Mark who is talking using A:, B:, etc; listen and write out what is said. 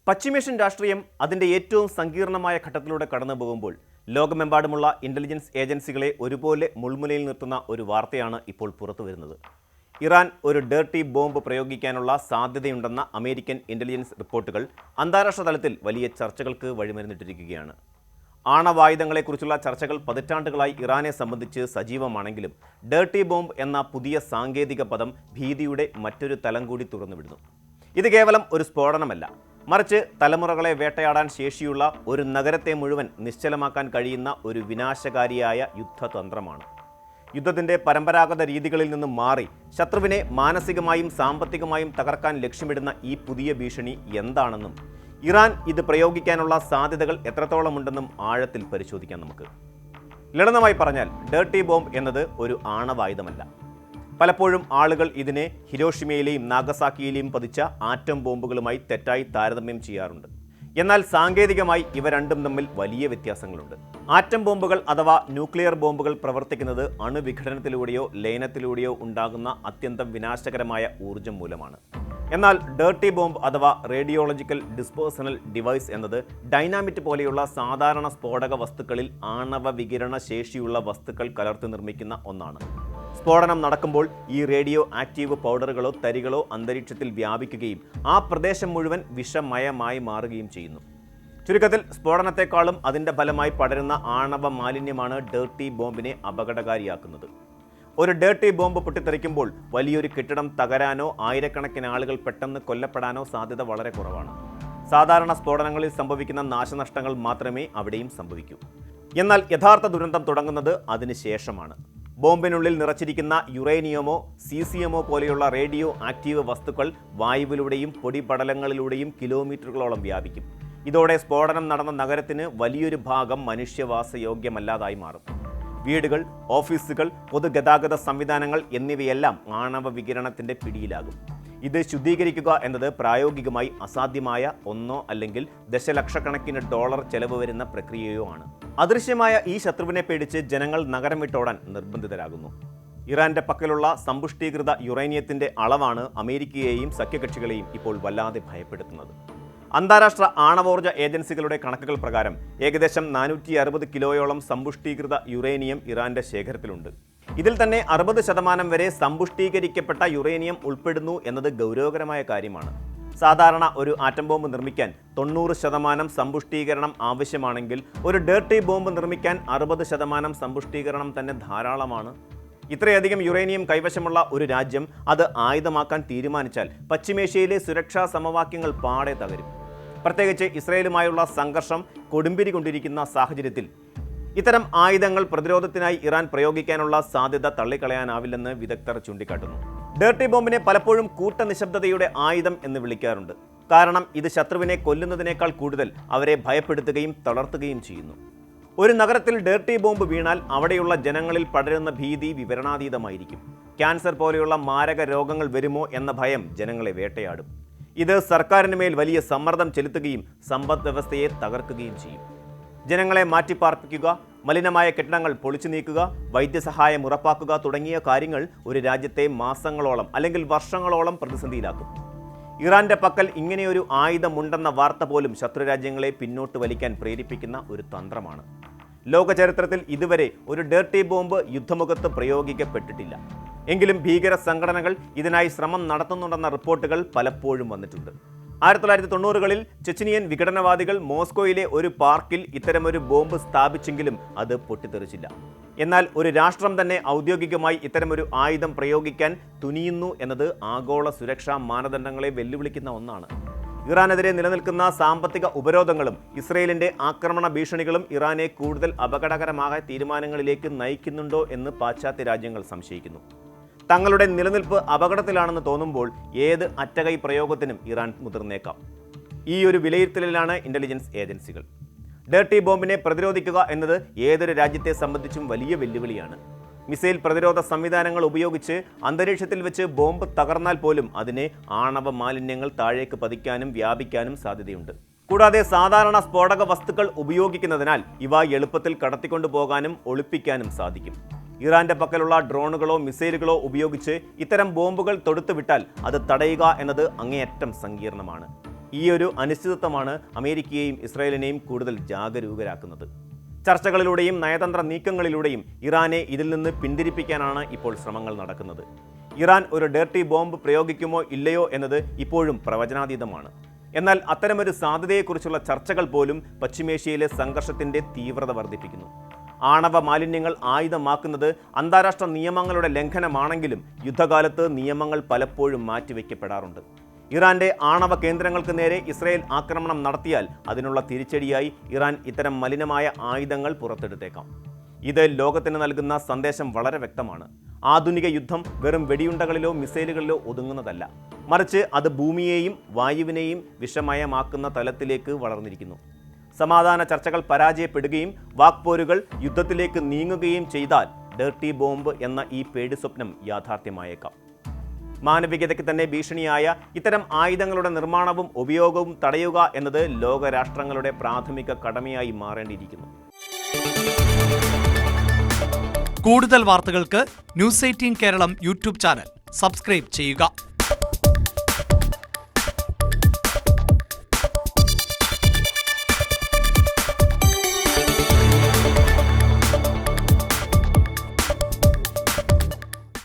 A: പശ്ചിമേഷ്യൻ രാഷ്ട്രീയം അതിൻ്റെ ഏറ്റവും സങ്കീർണമായ ഘട്ടത്തിലൂടെ കടന്നു പോകുമ്പോൾ ലോകമെമ്പാടുമുള്ള ഇൻ്റലിജൻസ് ഏജൻസികളെ ഒരുപോലെ മുൾമുനയിൽ നിർത്തുന്ന ഒരു വാർത്തയാണ് ഇപ്പോൾ പുറത്തു വരുന്നത്. ഇറാൻ ഒരു ഡേർട്ടി ബോംബ് പ്രയോഗിക്കാനുള്ള സാധ്യതയുണ്ടെന്ന അമേരിക്കൻ ഇൻ്റലിജൻസ് റിപ്പോർട്ടുകൾ അന്താരാഷ്ട്ര തലത്തിൽ വലിയ ചർച്ചകൾക്ക് വഴിമരുന്നിട്ടിരിക്കുകയാണ്. ആണവായുധങ്ങളെക്കുറിച്ചുള്ള ചർച്ചകൾ പതിറ്റാണ്ടുകളായി ഇറാനെ സംബന്ധിച്ച് സജീവമാണെങ്കിലും ഡേർട്ടി ബോംബ് എന്ന പുതിയ സാങ്കേതിക പദം ഭീതിയുടെ മറ്റൊരു തലം കൂടി തുറന്നുവിടുന്നു. ഇത് കേവലം ഒരു സ്ഫോടനമല്ല, മറിച്ച് തലമുറകളെ വേട്ടയാടാൻ ശേഷിയുള്ള ഒരു നഗരത്തെ മുഴുവൻ നിശ്ചലമാക്കാൻ കഴിയുന്ന ഒരു വിനാശകാരിയായ യുദ്ധതന്ത്രമാണ്. യുദ്ധത്തിൻ്റെ പരമ്പരാഗത രീതികളിൽ നിന്നും മാറി ശത്രുവിനെ മാനസികമായും സാമ്പത്തികമായും തകർക്കാൻ ലക്ഷ്യമിടുന്ന ഈ പുതിയ ഭീഷണി എന്താണെന്നും ഇറാൻ ഇത് പ്രയോഗിക്കാനുള്ള സാധ്യതകൾ എത്രത്തോളമുണ്ടെന്നും ആഴത്തിൽ പരിശോധിക്കാം നമുക്ക്. ലളിതമായി പറഞ്ഞാൽ ഡേർട്ടി ബോംബ് എന്നത് ഒരു ആണവായുധമല്ല. പലപ്പോഴും ആളുകൾ ഇതിനെ ഹിരോഷിമയിലെയും നാഗസാക്കിയിലെയും പതിച്ച ആറ്റം ബോംബുകളുമായി തെറ്റായി താരതമ്യം ചെയ്യാറുണ്ട്. എന്നാൽ സാങ്കേതികമായി ഇവ രണ്ടും തമ്മിൽ വലിയ വ്യത്യാസങ്ങളുണ്ട്. ആറ്റം ബോംബുകൾ അഥവാ ന്യൂക്ലിയർ ബോംബുകൾ പ്രവർത്തിക്കുന്നത് അണുവിഘടനത്തിലൂടെയോ ലയനത്തിലൂടെയോ ഉണ്ടാകുന്ന അത്യന്തം വിനാശകരമായ ഊർജ്ജം മൂലമാണ്. എന്നാൽ ഡേർട്ടി ബോംബ് അഥവാ റേഡിയോളജിക്കൽ ഡിസ്പേഴ്സണൽ ഡിവൈസ് എന്നത് ഡൈനാമിറ്റ് പോലെയുള്ള സാധാരണ സ്ഫോടക വസ്തുക്കളിൽ ആണവ വികിരണ ശേഷിയുള്ള വസ്തുക്കൾ കലർത്തി നിർമ്മിക്കുന്ന ഒന്നാണ്. സ്ഫോടനം നടക്കുമ്പോൾ ഈ റേഡിയോ ആക്റ്റീവ് പൗഡറുകളോ തരികളോ അന്തരീക്ഷത്തിൽ വ്യാപിക്കുകയും ആ പ്രദേശം മുഴുവൻ വിഷമയമായി മാറുകയും ചെയ്യുന്നു. ചുരുക്കത്തിൽ സ്ഫോടനത്തെക്കാളും അതിൻ്റെ ഫലമായി പടരുന്ന ആണവ മാലിന്യമാണ് ഡേർട്ടി ബോംബിനെ അപകടകാരിയാക്കുന്നത്. ഒരു ഡേർട്ടി ബോംബ് പൊട്ടിത്തെറിക്കുമ്പോൾ വലിയൊരു കെട്ടിടം തകരാനോ ആയിരക്കണക്കിന് ആളുകൾ പെട്ടെന്ന് കൊല്ലപ്പെടാനോ സാധ്യത വളരെ കുറവാണ്. സാധാരണ സ്ഫോടനങ്ങളിൽ സംഭവിക്കുന്ന നാശനഷ്ടങ്ങൾ മാത്രമേ അവിടെയും സംഭവിക്കൂ. എന്നാൽ യഥാർത്ഥ ദുരന്തം തുടങ്ങുന്നത് അതിനുശേഷമാണ്. ബോംബിനുള്ളിൽ നിറച്ചിരിക്കുന്ന യുറേനിയമോ സീസിയമോ പോലെയുള്ള റേഡിയോ ആക്റ്റീവ് വസ്തുക്കൾ വായുവിലൂടെയും പൊടിപടലങ്ങളിലൂടെയും കിലോമീറ്ററുകളോളം വ്യാപിക്കും. ഇതോടെ സ്ഫോടനം നടന്ന നഗരത്തിന് വലിയൊരു ഭാഗം മനുഷ്യവാസയോഗ്യമല്ലാതായി മാറും. വീടുകൾ, ഓഫീസുകൾ, പൊതുഗതാഗത സംവിധാനങ്ങൾ എന്നിവയെല്ലാം ആണവ വികിരണത്തിൻ്റെ പിടിയിലാകും. ഇത് ശുദ്ധീകരിക്കുക എന്നത് പ്രായോഗികമായി അസാധ്യമായ ഒന്നോ അല്ലെങ്കിൽ ദശലക്ഷക്കണക്കിന് ഡോളർ ചെലവ് വരുന്ന പ്രക്രിയയോ ആണ്. അദൃശ്യമായ ഈ ശത്രുവിനെ പേടിച്ച് ജനങ്ങൾ നഗരം വിട്ടോടാൻ നിർബന്ധിതരാകുന്നു. ഇറാന്റെ പക്കലുള്ള സമ്പുഷ്ടീകൃത യുറേനിയത്തിന്റെ അളവാണ് അമേരിക്കയെയും സഖ്യകക്ഷികളെയും ഇപ്പോൾ വല്ലാതെ ഭയപ്പെടുത്തുന്നത്. അന്താരാഷ്ട്ര ആണവോർജ്ജ ഏജൻസികളുടെ കണക്കുകൾ പ്രകാരം ഏകദേശം 460 കിലോയോളം സമ്പുഷ്ടീകൃത യുറേനിയം ഇറാന്റെ ശേഖരത്തിലുണ്ട്. ഇതിൽ തന്നെ 60% വരെ സമ്പുഷ്ടീകരിക്കപ്പെട്ട യുറേനിയം ഉൾപ്പെടുന്നു എന്നത് ഗൗരവകരമായ കാര്യമാണ്. സാധാരണ ഒരു ആറ്റം ബോംബ് നിർമ്മിക്കാൻ 90% സമ്പുഷ്ടീകരണം ആവശ്യമാണെങ്കിൽ ഒരു ഡേർട്ടി ബോംബ് നിർമ്മിക്കാൻ 60% സമ്പുഷ്ടീകരണം തന്നെ ധാരാളമാണ്. ഇത്രയധികം യുറേനിയം കൈവശമുള്ള ഒരു രാജ്യം അത് ആയുധമാക്കാൻ തീരുമാനിച്ചാൽ പശ്ചിമേഷ്യയിലെ സുരക്ഷാ സമവാക്യങ്ങൾ പാടെ തകരും. പ്രത്യേകിച്ച് ഇസ്രയേലുമായുള്ള സംഘർഷം കൊടുമ്പിരി കൊണ്ടിരിക്കുന്ന സാഹചര്യത്തിൽ ഇത്തരം ആയുധങ്ങൾ പ്രതിരോധത്തിനായി ഇറാൻ പ്രയോഗിക്കാനുള്ള സാധ്യത തള്ളിക്കളയാനാവില്ലെന്ന് വിദഗ്ധർ ചൂണ്ടിക്കാട്ടുന്നു. ഡേർട്ടി ബോംബിനെ പലപ്പോഴും കൂട്ടനിശബ്ദതയുടെ ആയുധം എന്ന് വിളിക്കാറുണ്ട്. കാരണം ഇത് ശത്രുവിനെ കൊല്ലുന്നതിനേക്കാൾ കൂടുതൽ അവരെ ഭയപ്പെടുത്തുകയും തളർത്തുകയും ചെയ്യുന്നു. ഒരു നഗരത്തിൽ ഡേർട്ടി ബോംബ് വീണാൽ അവിടെയുള്ള ജനങ്ങളിൽ പടരുന്ന ഭീതി വിവരണാതീതമായിരിക്കും. ക്യാൻസർ പോലെയുള്ള മാരക രോഗങ്ങൾ വരുമോ എന്ന ഭയം ജനങ്ങളെ വേട്ടയാടും. ഇത് സർക്കാരിന് മേൽ വലിയ സമ്മർദ്ദം ചെലുത്തുകയും സമ്പദ് വ്യവസ്ഥയെ തകർക്കുകയും ചെയ്യും. ജനങ്ങളെ മാറ്റിപ്പാർപ്പിക്കുക, മലിനമായ കെട്ടിടങ്ങൾ പൊളിച്ചു നീക്കുക, വൈദ്യസഹായം ഉറപ്പാക്കുക തുടങ്ങിയ കാര്യങ്ങൾ ഒരു രാജ്യത്തെ മാസങ്ങളോളം അല്ലെങ്കിൽ വർഷങ്ങളോളം പ്രതിസന്ധിയിലാക്കും. ഇറാന്റെ പക്കൽ ഇങ്ങനെയൊരു ആയുധമുണ്ടെന്ന വാർത്ത പോലും ശത്രുരാജ്യങ്ങളെ പിന്നോട്ട് വലിക്കാൻ പ്രേരിപ്പിക്കുന്ന ഒരു തന്ത്രമാണ്. ലോക ചരിത്രത്തിൽ ഇതുവരെ ഒരു ഡേർട്ടി ബോംബ് യുദ്ധമുഖത്ത് പ്രയോഗിക്കപ്പെട്ടിട്ടില്ല. എങ്കിലും ഭീകര സംഘടനകൾ ഇതിനായി ശ്രമം നടത്തുന്നുണ്ടെന്ന റിപ്പോർട്ടുകൾ പലപ്പോഴും വന്നിട്ടുണ്ട്. 1990കളിൽ ചെച്ചനിയൻ വിഘടനവാദികൾ മോസ്കോയിലെ ഒരു പാർക്കിൽ ഇത്തരമൊരു ബോംബ് സ്ഥാപിച്ചെങ്കിലും അത് പൊട്ടിത്തെറിച്ചില്ല. എന്നാൽ ഒരു രാഷ്ട്രം തന്നെ ഔദ്യോഗികമായി ഇത്തരമൊരു ആയുധം പ്രയോഗിക്കാൻ തുനിയുന്നു എന്നത് ആഗോള സുരക്ഷാ മാനദണ്ഡങ്ങളെ വെല്ലുവിളിക്കുന്ന ഒന്നാണ്. ഇറാനെതിരെ നിലനിൽക്കുന്ന സാമ്പത്തിക ഉപരോധങ്ങളും ഇസ്രയേലിന്റെ ആക്രമണ ഭീഷണികളും ഇറാനെ കൂടുതൽ അപകടകരമായ തീരുമാനങ്ങളിലേക്ക് നയിക്കുന്നുണ്ടോ എന്ന് പാശ്ചാത്യ രാജ്യങ്ങൾ സംശയിക്കുന്നു. തങ്ങളുടെ നിലനിൽപ്പ് അപകടത്തിലാണെന്ന് തോന്നുമ്പോൾ ഏത് അറ്റകൈ പ്രയോഗത്തിനും ഇറാൻ മുതിർന്നേക്കാം. ഈ ഒരു വിലയിരുത്തലിലാണ് ഇൻ്റലിജൻസ് ഏജൻസികൾ. ഡേർട്ടി ബോംബിനെ പ്രതിരോധിക്കുക എന്നത് ഏതൊരു രാജ്യത്തെ സംബന്ധിച്ചും വലിയ വെല്ലുവിളിയാണ്. മിസൈൽ പ്രതിരോധ സംവിധാനങ്ങൾ ഉപയോഗിച്ച് അന്തരീക്ഷത്തിൽ വെച്ച് ബോംബ് തകർന്നാൽ പോലും അതിനെ ആണവ മാലിന്യങ്ങൾ താഴേക്ക് പതിക്കാനും വ്യാപിക്കാനും സാധ്യതയുണ്ട്. കൂടാതെ സാധാരണ സ്ഫോടക വസ്തുക്കൾ ഉപയോഗിക്കുന്നതിനാൽ ഇവ എളുപ്പത്തിൽ കടത്തിക്കൊണ്ടുപോകാനും ഒളിപ്പിക്കാനും സാധിക്കും. ഇറാന്റെ പക്കലുള്ള ഡ്രോണുകളോ മിസൈലുകളോ ഉപയോഗിച്ച് ഇത്തരം ബോംബുകൾ തൊടുത്തുവിട്ടാൽ അത് തടയുക എന്നത് അങ്ങേയറ്റം സങ്കീർണമാണ്. ഈ ഒരു അനിശ്ചിതത്വമാണ് അമേരിക്കയെയും ഇസ്രായേലിനെയും കൂടുതൽ ജാഗരൂകരാക്കുന്നത്. ചർച്ചകളിലൂടെയും നയതന്ത്ര നീക്കങ്ങളിലൂടെയും ഇറാനെ ഇതിൽ നിന്ന് പിന്തിരിപ്പിക്കാനാണ് ഇപ്പോൾ ശ്രമങ്ങൾ നടക്കുന്നത്. ഇറാൻ ഒരു ഡേർട്ടി ബോംബ് പ്രയോഗിക്കുമോ ഇല്ലയോ എന്നത് ഇപ്പോഴും പ്രവചനാതീതമാണ്. എന്നാൽ അത്തരമൊരു സാധ്യതയെക്കുറിച്ചുള്ള ചർച്ചകൾ പോലും പശ്ചിമേഷ്യയിലെ സംഘർഷത്തിൻ്റെ തീവ്രത വർദ്ധിപ്പിക്കുന്നു. ആണവ മാലിന്യങ്ങൾ ആയുധമാക്കുന്നത് അന്താരാഷ്ട്ര നിയമങ്ങളുടെ ലംഘനമാണെങ്കിലും യുദ്ധകാലത്ത് നിയമങ്ങൾ പലപ്പോഴും മാറ്റിവെക്കപ്പെടാറുണ്ട്. ഇറാന്റെ ആണവ കേന്ദ്രങ്ങൾക്ക് നേരെ ഇസ്രായേൽ ആക്രമണം നടത്തിയാൽ അതിനുള്ള തിരിച്ചടിയായി ഇറാൻ ഇത്തരം മലിനമായ ആയുധങ്ങൾ പുറത്തെടുത്തേക്കാം. ഇത് ലോകത്തിന് നൽകുന്ന സന്ദേശം വളരെ വ്യക്തമാണ്. ആധുനിക യുദ്ധം വെറും വെടിയുണ്ടകളിലോ മിസൈലുകളിലോ ഒതുങ്ങുന്നതല്ല, മറിച്ച് അത് ഭൂമിയെയും വായുവിനെയും വിഷമയമാക്കുന്ന തലത്തിലേക്ക് വളർന്നിരിക്കുന്നു. സമാധാന ചർച്ചകൾ പരാജയപ്പെടുകയും വാക്പോരുകൾ യുദ്ധത്തിലേക്ക് നീങ്ങുകയും ചെയ്താൽ ഡേർട്ടി ബോംബ് എന്ന ഈ പേടിസ്വപ്നം യാഥാർത്ഥ്യമായേക്കാം. മാനവികതയ്ക്ക് തന്നെ ഭീഷണിയായ ഇത്തരം ആയുധങ്ങളുടെ നിർമ്മാണവും ഉപയോഗവും തടയുക എന്നത് ലോകരാഷ്ട്രങ്ങളുടെ പ്രാഥമിക കടമയായി മാറേണ്ടിയിരിക്കുന്നു.
B: കൂടുതൽ വാർത്തകൾക്ക് news 18 Keralam YouTube channel subscribe ചെയ്യുക.